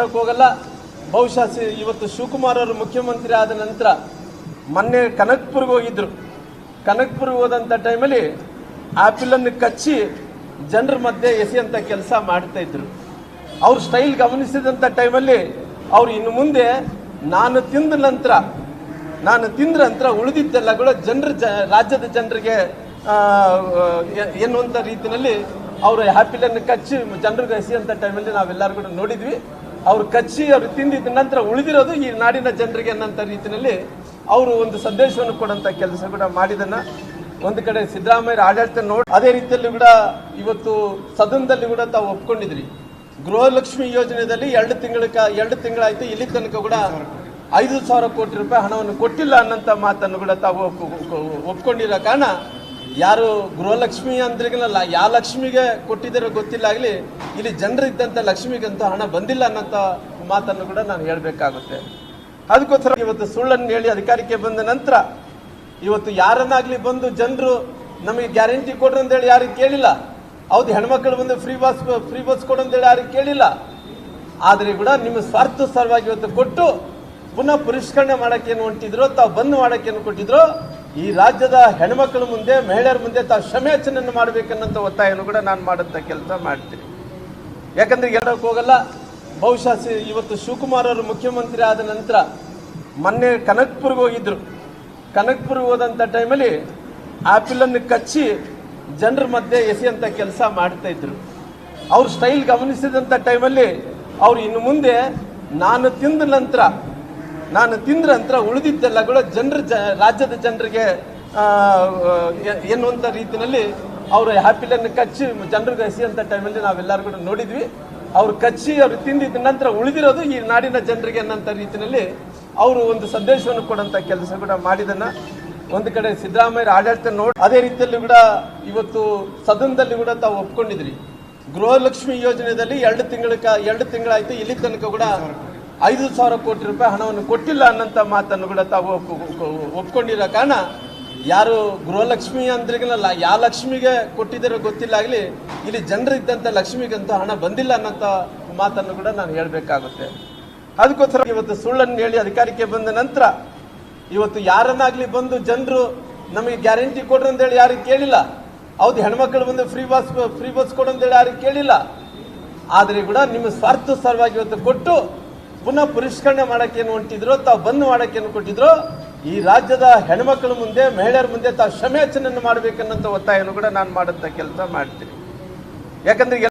ಹೋಗಲ್ಲ. ಬಹುಶಃ ಇವತ್ತು ಶಿವಕುಮಾರ್ ಅವರು ಮುಖ್ಯಮಂತ್ರಿ ಆದ ನಂತರ ಮೊನ್ನೆ ಕನಕಪುರಕ್ಕೆ ಹೋಗಿದ್ರು. ಕನಕಪುರಕ್ಕೆ ಹೋದಂಥ ಟೈಮಲ್ಲಿ ಆ್ಯಪಲನ್ನು ಕಚ್ಚಿ ಜನರ ಮಧ್ಯೆ ಎಸೆಯಂಥ ಕೆಲಸ ಮಾಡ್ತಾ ಇದ್ರು. ಅವ್ರ ಸ್ಟೈಲ್ ಗಮನಿಸಿದಂಥ ಟೈಮಲ್ಲಿ ಅವ್ರು ಇನ್ನು ಮುಂದೆ ನಾನು ತಿಂದ ನಂತರ ಉಳಿದಿದ್ದೆಲ್ಲ ಕೂಡ ರಾಜ್ಯದ ಜನರಿಗೆ ಎನ್ನುವಂಥ ರೀತಿಯಲ್ಲಿ ಅವರು ಆ್ಯಪಲನ್ನು ಕಚ್ಚಿ ಜನರಿಗೆ ಎಸೆಯಂಥ ಟೈಮಲ್ಲಿ ನಾವೆಲ್ಲರೂ ಕೂಡ ನೋಡಿದ್ವಿ. ಅವ್ರು ಕಚ್ಚಿ ಅವ್ರು ತಿಂದಿದ್ದ ನಂತರ ಉಳಿದಿರೋದು ಈ ನಾಡಿನ ಜನರಿಗೆ ಅನ್ನೋಂಥ ರೀತಿಯಲ್ಲಿ ಅವರು ಒಂದು ಸಂದೇಶವನ್ನು ಕೊಡೋಂಥ ಕೆಲಸ ಕೂಡ ಮಾಡಿದನ್ನ ಒಂದು ಕಡೆ ಸಿದ್ದರಾಮಯ್ಯ ಆಡಳಿತ ನೋಡಿ, ಅದೇ ರೀತಿಯಲ್ಲಿ ಕೂಡ ಇವತ್ತು ಸದನದಲ್ಲಿ ಕೂಡ ತಾವು ಒಪ್ಕೊಂಡಿದ್ರಿ. ಗೃಹಲಕ್ಷ್ಮಿ ಯೋಜನೆಯಲ್ಲಿ 2 ತಿಂಗಳಾಯ್ತು, ಇಲ್ಲಿ ತನಕ ಕೂಡ 5,000 ಕೋಟಿ ರೂಪಾಯಿ ಹಣವನ್ನು ಕೊಟ್ಟಿಲ್ಲ ಅನ್ನೋಂಥ ಮಾತನ್ನು ಕೂಡ ತಾವು ಒಪ್ಕೊಂಡಿರೋ ಕಾರಣ ಯಾರು ಗೃಹಲಕ್ಷ್ಮಿ ಅಂದ್ರಿಗಲ್ಲ, ಯಾವ ಲಕ್ಷ್ಮಿಗೆ ಕೊಟ್ಟಿದ್ದಾರೋ ಗೊತ್ತಿಲ್ಲ ಆಗಲಿ, ಇಲ್ಲಿ ಜನರಿದ್ದಂಥ ಲಕ್ಷ್ಮಿಗಂತೂ ಹಣ ಬಂದಿಲ್ಲ ಅನ್ನೋಂಥ ಮಾತನ್ನು ಕೂಡ ನಾನು ಹೇಳಬೇಕಾಗುತ್ತೆ. ಅದಕ್ಕೋಸ್ಕರ ಇವತ್ತು ಸುಳ್ಳನ್ನು ಹೇಳಿ ಅಧಿಕಾರಕ್ಕೆ ಬಂದ ನಂತರ ಇವತ್ತು ಯಾರನ್ನಾಗಲಿ ಬಂದು ಜನರು ನಮಗೆ ಗ್ಯಾರಂಟಿ ಕೊಡ್ರಿ ಅಂತೇಳಿ ಯಾರಿಗೆ ಕೇಳಿಲ್ಲ. ಹೌದು, ಹೆಣ್ಮಕ್ಳು ಬಂದು ಫ್ರೀ ಬಸ್ ಕೊಡು ಅಂತೇಳಿ ಯಾರಿಗೆ ಕೇಳಿಲ್ಲ. ಆದರೆ ಕೂಡ ನಿಮ್ಮ ಸ್ವಾರ್ಥ ಸಲುವಾಗಿ ಇವತ್ತು ಕೊಟ್ಟು ಪುನಃ ಪರಿಷ್ಕರಣೆ ಮಾಡೋಕ್ಕೇನು ಹೊಂಟಿದ್ರು, ತಾವು ಬಂದ್ ಮಾಡೋಕ್ಕೇನು ಕೊಟ್ಟಿದ್ರು, ಈ ರಾಜ್ಯದ ಹೆಣ್ಮಕ್ಳ ಮುಂದೆ ಮಹಿಳೆಯರ ಮುಂದೆ ತಾವು ಕ್ಷಮೆಯಾಚನೆಯನ್ನು ಮಾಡಬೇಕನ್ನೋಂಥ ಒತ್ತಾಯವನ್ನು ಕೂಡ ನಾನು ಮಾಡೋಂಥ ಕೆಲಸ ಮಾಡ್ತೀನಿ. ಯಾಕಂದ್ರೆ ಎಲ್ಲಕ್ಕೆ ಹೋಗಲ್ಲ. ಬಹುಶಃ ಇವತ್ತು ಶಿವಕುಮಾರ್ ಅವರು ಮುಖ್ಯಮಂತ್ರಿ ಆದ ನಂತರ ಮೊನ್ನೆ ಕನಕಪುರಕ್ಕೆ ಹೋಗಿದ್ರು. ಕನಕಪುರಕ್ಕೆ ಹೋದಂಥ ಟೈಮಲ್ಲಿ ಆ್ಯಪಲನ್ನು ಕಚ್ಚಿ ಜನರ ಮಧ್ಯೆ ಎಸೆಯಂಥ ಕೆಲಸ ಮಾಡ್ತಾ ಇದ್ರು. ಅವ್ರ ಸ್ಟೈಲ್ ಗಮನಿಸಿದಂಥ ಟೈಮಲ್ಲಿ ಅವ್ರು ಇನ್ನು ಮುಂದೆ ನಾನು ತಿಂದ ನಂತರ ಉಳಿದಿದ್ದೆಲ್ಲ ಕೂಡ ರಾಜ್ಯದ ಜನರಿಗೆ ಎನ್ನುವಂಥ ರೀತಿಯಲ್ಲಿ ಅವರು ಆ್ಯಪಲನ್ನು ಕಚ್ಚಿ ಜನರಿಗೆ ಎಸೆಯಂಥ ಟೈಮಲ್ಲಿ ನಾವೆಲ್ಲರೂ ಕೂಡ ನೋಡಿದ್ವಿ. ಅವ್ರು ಕಚ್ಚಿ ಅವ್ರು ತಿಂದಿದ್ದ ನಂತರ ಉಳಿದಿರೋದು ಈ ನಾಡಿನ ಜನರಿಗೆ ಅನ್ನೋಂಥ ರೀತಿಯಲ್ಲಿ ಅವರು ಒಂದು ಸಂದೇಶವನ್ನು ಕೊಡೋಂಥ ಕೆಲಸ ಕೂಡ ಮಾಡಿದನ್ನ ಒಂದು ಕಡೆ ಸಿದ್ದರಾಮಯ್ಯ ಆಡಳಿತ ನೋಡಿ, ಅದೇ ರೀತಿಯಲ್ಲಿ ಕೂಡ ಇವತ್ತು ಸದನದಲ್ಲಿ ಕೂಡ ತಾವು ಒಪ್ಕೊಂಡಿದ್ರಿ. ಗೃಹಲಕ್ಷ್ಮಿ ಯೋಜನೆಯಲ್ಲಿ 2 ತಿಂಗಳಾಯ್ತು, ಇಲ್ಲಿ ತನಕ ಕೂಡ 5,000 ಕೋಟಿ ರೂಪಾಯಿ ಹಣವನ್ನು ಕೊಟ್ಟಿಲ್ಲ ಅನ್ನೋಂಥ ಮಾತನ್ನು ಕೂಡ ತಾವು ಒಪ್ಕೊಂಡಿರೋ ಕಾರಣ ಯಾರು ಗೃಹಲಕ್ಷ್ಮಿ ಅಂದ್ರಿಗಲ್ಲ, ಯಾವ ಲಕ್ಷ್ಮಿಗೆ ಕೊಟ್ಟಿದ್ದಾರೋ ಗೊತ್ತಿಲ್ಲ ಆಗಲಿ, ಇಲ್ಲಿ ಜನರಿದ್ದಂಥ ಲಕ್ಷ್ಮಿಗಂತೂ ಹಣ ಬಂದಿಲ್ಲ ಅನ್ನೋಂಥ ಮಾತನ್ನು ಕೂಡ ನಾನು ಹೇಳಬೇಕಾಗುತ್ತೆ. ಅದಕ್ಕೋಸ್ಕರ ಇವತ್ತು ಸುಳ್ಳನ್ನು ಹೇಳಿ ಅಧಿಕಾರಕ್ಕೆ ಬಂದ ನಂತರ ಇವತ್ತು ಯಾರನ್ನಾಗಲಿ ಬಂದು ಜನರು ನಮಗೆ ಗ್ಯಾರಂಟಿ ಕೊಡ್ರಿ ಅಂತೇಳಿ ಯಾರಿಗೆ ಕೇಳಿಲ್ಲ. ಹೌದು, ಹೆಣ್ಮಕ್ಳು ಬಂದು ಫ್ರೀ ಬಸ್ ಕೊಡು ಅಂತೇಳಿ ಯಾರಿಗೆ ಕೇಳಿಲ್ಲ. ಆದರೆ ಕೂಡ ನಿಮ್ಮ ಸ್ವಾರ್ಥ ಸಲುವಾಗಿ ಇವತ್ತು ಕೊಟ್ಟು ಪುನಃ ಪರಿಷ್ಕರಣೆ ಮಾಡೋಕ್ಕೇನು ಹೊಂಟಿದ್ರು, ತಾವು ಬಂದ್ ಮಾಡೋಕ್ಕೇನು ಕೊಟ್ಟಿದ್ರು, ಈ ರಾಜ್ಯದ ಹೆಣ್ಮಕ್ಳ ಮುಂದೆ ಮಹಿಳೆಯರ ಮುಂದೆ ತಾವು ಕ್ಷಮೆಯಾಚನೆಯನ್ನು ಮಾಡಬೇಕನ್ನೋಂಥ ಒತ್ತಾಯವನ್ನು ಕೂಡ ನಾನು ಮಾಡೋಂಥ ಕೆಲಸ ಮಾಡ್ತೀನಿ. ಯಾಕಂದ್ರೆ